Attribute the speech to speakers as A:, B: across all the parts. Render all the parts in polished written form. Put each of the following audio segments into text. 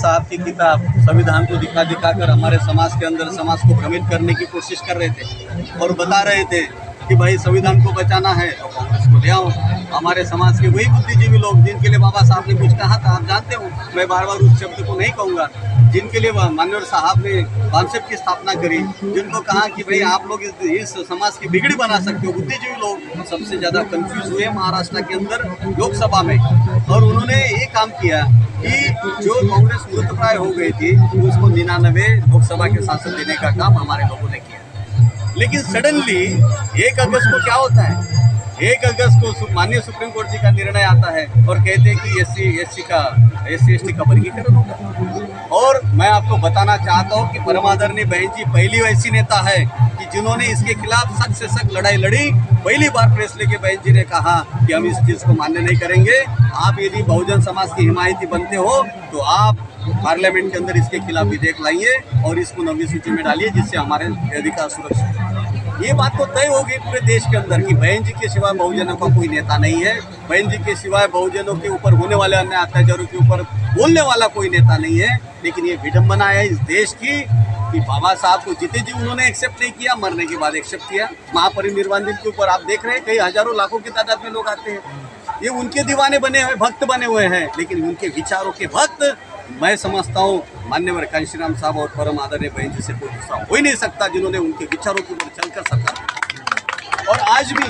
A: साहब की किताब संविधान को दिखा दिखाकर हमारे समाज के अंदर समाज को भ्रमित करने की कोशिश कर रहे थे और बता रहे थे कि भाई संविधान को बचाना है तो कांग्रेस को ले आओ। हमारे समाज के वही बुद्धिजीवी लोग जिनके लिए बाबा साहब ने कुछ कहा था, आप जानते हो, मैं बार बार उस शब्द को नहीं कहूँगा, जिनके लिए माननीय साहब ने कॉन्सेप्ट की स्थापना करी, जिनको कहा कि भाई आप लोग इस समाज की बिगड़ी बना सकते हो, बुद्धिजीवी लोग सबसे ज़्यादा कंफ्यूज हुए महाराष्ट्र के अंदर लोकसभा में। और उन्होंने ये काम किया कि जो कांग्रेस मृतप्राय हो गई थी उसको 99 लोकसभा के सांसद देने का काम हमारे लोगों ने किया। लेकिन सडनली 1 अगस्त को क्या होता है, 1 अगस्त को माननीय सुप्रीम कोर्ट जी का निर्णय आता है और कहते हैं कि एससी एसटी का वर्गीकरण होगा। और मैं आपको बताना चाहता हूँ कि परमादरणीय बहन जी पहली ऐसी नेता है कि जिन्होंने इसके खिलाफ सख्त से सख्त लड़ाई लड़ी। पहली बार प्रेस लेके बहन जी ने कहा कि हम इस चीज़ को मान्य नहीं करेंगे, आप यदि बहुजन समाज की हिमायती बनते हो तो आप पार्लियामेंट के अंदर इसके खिलाफ विधेयक लाइए और इसको 9वीं सूची में डालिए जिससे हमारे अधिकार सुरक्षित हो। ये बात तो तय हो गई पूरे देश के अंदर कि बहन जी के सिवाय बहुजनों का कोई नेता नहीं है, बहन जी के सिवाय बहुजनों के ऊपर होने वाले अन्य अत्याचारों के ऊपर बोलने वाला कोई नेता नहीं है। लेकिन ये विडंबना है इस देश की कि बाबा साहब को जीते जी उन्होंने एक्सेप्ट नहीं किया, मरने के बाद एक्सेप्ट किया। महापरिनिर्वाण दिन के ऊपर आप देख रहे हैं कई हजारों लाखों की तादाद में लोग आते हैं, ये उनके दीवाने बने हुए भक्त बने हुए हैं। लेकिन उनके विचारों के भक्त मैं समझता हूँ मान्यवर कांशीराम साहब और परम आदरणीय बहन जी से कोई दूसरा हो ही नहीं सकता जिन्होंने उनके विचारों के ऊपर चलकर सरकार। और आज भी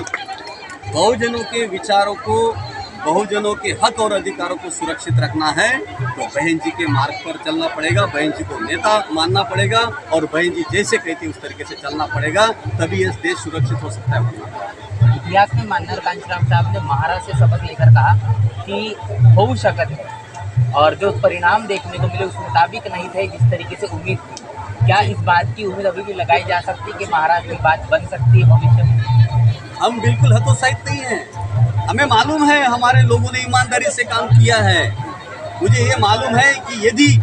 A: बहुजनों के विचारों को, बहुजनों के हक और अधिकारों को सुरक्षित रखना है तो बहन जी के मार्ग पर चलना पड़ेगा, बहन जी को नेता मानना पड़ेगा और बहन जी जैसे कहती उस तरीके से चलना पड़ेगा, तभी ये देश सुरक्षित हो सकता है।
B: इतिहास में माननीय कांशीराम साहब ने महाराज से सबक लेकर कहा कि हो शकत है, और जो परिणाम देखने को मिले उस मुताबिक नहीं थे जिस तरीके से उम्मीद थी। क्या इस बात की उम्मीद अभी भी लगाई जा सकती है कि महाराज की बात बन सकती है भविष्य में?
A: हम बिल्कुल हतोत्साहित नहीं हैं। हमें मालूम है हमारे लोगों ने ईमानदारी से काम किया है। मुझे ये मालूम है कि यदि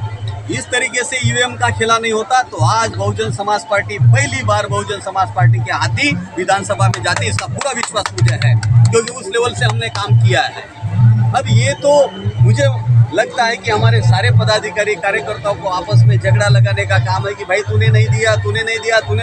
A: इस तरीके से ईवीएम का खेला नहीं होता तो आज बहुजन समाज पार्टी पहली बार बहुजन समाज पार्टी के हाथी विधानसभा में जाती, इसका पूरा विश्वास मुझे है क्योंकि उस लेवल से हमने काम किया है। अब ये तो मुझे लगता है कि हमारे सारे पदाधिकारी कार्यकर्ताओं को आपस में झगड़ा लगाने का काम है कि भाई तूने नहीं दिया, तूने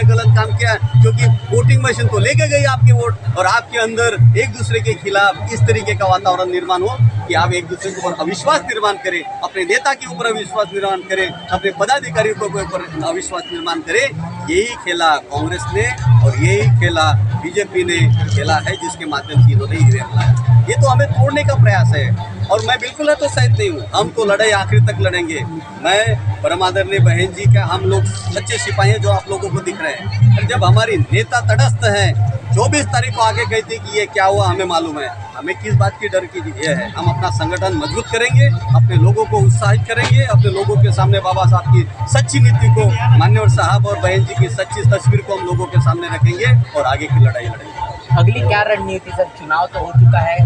A: गलत काम किया, क्योंकि वोटिंग मशीन तो लेके गई आपकी वोट और आपके अंदर एक दूसरे के खिलाफ इस तरीके का वातावरण निर्माण हो कि आप एक दूसरे के ऊपर अविश्वास निर्माण करें, अपने नेता के ऊपर अविश्वास निर्माण करें, अपने पदाधिकारियों के ऊपर अविश्वास निर्माण करें। यही खेला कांग्रेस ने और यही खेला बीजेपी ने खेला है जिसके माध्यम से इन्होंने ईवीएम लाया। ये तो हमें तोड़ने का प्रयास है और मैं बिल्कुल हतोत्साहित नहीं हूँ। हम तो लड़ाई आखिर तक लड़ेंगे। मैं परमादरणीय बहन जी का, हम लोग सच्चे सिपाही हैं जो आप लोगों को दिख रहे हैं। और जब हमारी नेता तटस्थ हैं, 24 तारीख को आगे कहती कि ये क्या हुआ हमें मालूम है, हमें किस बात की डर की ये है। हम अपना संगठन मजबूत करेंगे, अपने लोगों को उत्साहित करेंगे, अपने लोगों के सामने बाबा साहब की सच्ची नीति को, मान्यवर साहब और बहन जी की सच्ची तस्वीर को हम लोगों के सामने रखेंगे और आगे की लड़ाई लड़ेंगे।
B: अगली क्या रणनीति सर? चुनाव तो हो चुका है,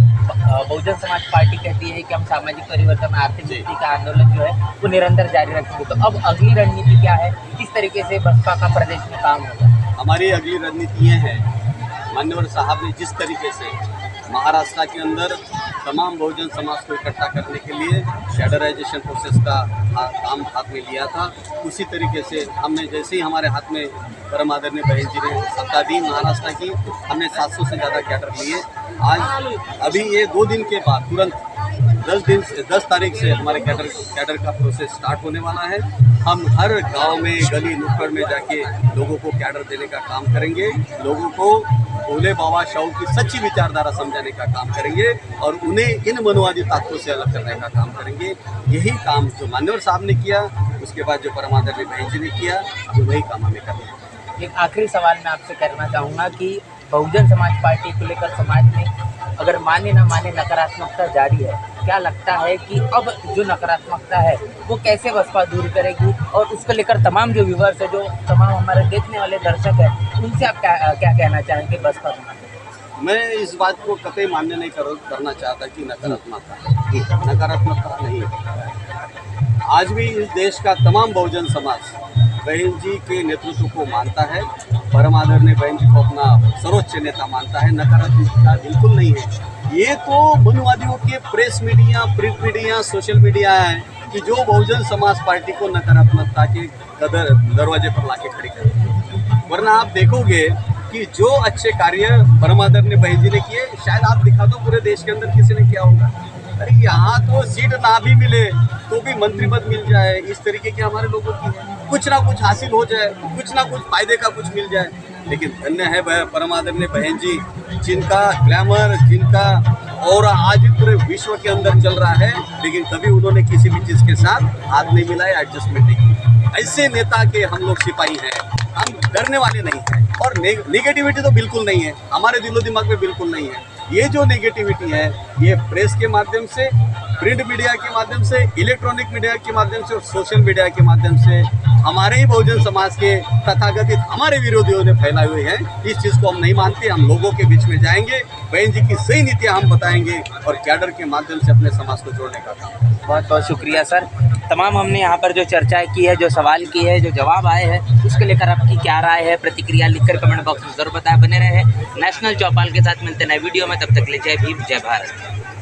B: बहुजन समाज पार्टी कहती है कि हम सामाजिक परिवर्तन, आर्थिक मुक्ति का आंदोलन जो है वो निरंतर जारी रखेंगे, तो अब अगली रणनीति क्या है? किस तरीके से बसपा का प्रदेश में काम होगा?
A: हमारी अगली रणनीति ये है, मान्यवर साहब ने जिस तरीके से महाराष्ट्र के अंदर तमाम बहुजन समाज को इकट्ठा करने के लिए शेडराइजेशन प्रोसेस का काम हाथ में लिया था, उसी तरीके से हमने जैसे ही हमारे हाथ में परम आदरणीय बहन जी ने सत्ता दी महाराष्ट्र की, हमने 700 से ज़्यादा कैडर लिए। आज अभी ये 2 दिन के बाद तुरंत 10 तारीख से हमारे कैडर का प्रोसेस स्टार्ट होने वाला है। हम हर गांव में, गली नुक्कड़ में जाके लोगों को कैडर देने का काम करेंगे, लोगों को भोले बाबा शाहू की सच्ची विचारधारा समझाने का काम करेंगे और उन्हें इन मनोवादी ताकतों से अलग करने का काम करेंगे। यही काम जो मान्यवर साहब ने किया, उसके बाद जो परम आदरणीय बहन जी ने किया, अब वही काम हमें करना है।
B: एक आखिरी सवाल मैं आपसे करना चाहूँगा कि बहुजन समाज पार्टी को लेकर समाज में अगर माने न माने नकारात्मकता जारी है, क्या लगता है कि अब जो नकारात्मकता है वो कैसे बसपा दूर करेगी? और उसको लेकर तमाम जो व्यूवर्स है, जो तमाम हमारे देखने वाले दर्शक हैं, उनसे आप क्या कहना चाहेंगे बसपा को?
A: मैं इस बात को कतई मान्य नहीं करना चाहता कि नकारात्मकता नहीं है। आज भी इस देश का तमाम बहुजन समाज बहन जी के नेतृत्व को मानता है, परम आदरणीय बहन जी को अपना सर्वोच्च नेता मानता है। नकारात्मकता बिल्कुल नहीं है। ये तो मनवादियों के press media, print media, social media है कि जो बहुजन समाज पार्टी को नकारात्मकता के दरवाजे पर लाके खड़ी कर। वरना आप देखोगे कि जो अच्छे कार्य परमादरणीय बहन जी ने किए, शायद आप दिखा दो पूरे देश के अंदर किसी ने किया होगा। अरे यहाँ तो सीट ना भी मिले तो भी मंत्री पद मिल जाए, इस तरीके के हमारे लोगों की कुछ ना कुछ हासिल हो जाए, कुछ ना कुछ फायदे का कुछ मिल जाए। लेकिन धन्य है परमादरणीय बहन जी, जिनका ग्लैमर, जिनका और आज पूरे विश्व के अंदर चल रहा है, लेकिन कभी उन्होंने किसी भी चीज़ के साथ हाथ नहीं मिलाया, एडजस्टमेंट नहीं की। ऐसे नेता के हम लोग सिपाही हैं, हम डरने वाले नहीं हैं। और नेगेटिविटी तो बिल्कुल नहीं है, हमारे दिलो दिमाग में बिल्कुल नहीं है। ये जो नेगेटिविटी है, ये प्रेस के माध्यम से, प्रिंट मीडिया के माध्यम से, इलेक्ट्रॉनिक मीडिया के माध्यम से और सोशल मीडिया के माध्यम से हमारे ही बहुजन समाज के तथाकथित हमारे विरोधियों ने फैलाए हुए हैं। इस चीज़ को हम नहीं मानते। हम लोगों के बीच में जाएंगे, बहन जी की सही नीतियाँ हम बताएंगे और कैडर के माध्यम से अपने समाज को जोड़ने का काम।
B: बहुत बहुत शुक्रिया सर। तमाम हमने यहाँ पर जो चर्चाएं की है, जो सवाल की है, जो जवाब आए हैं, उसको लेकर आपकी क्या राय है, प्रतिक्रिया लिखकर कमेंट बॉक्स में जरूर बताएं। बने रहे नेशनल चौपाल के साथ, मिलते नए वीडियो में, तब तक के लिए जय भीम, जय भारत।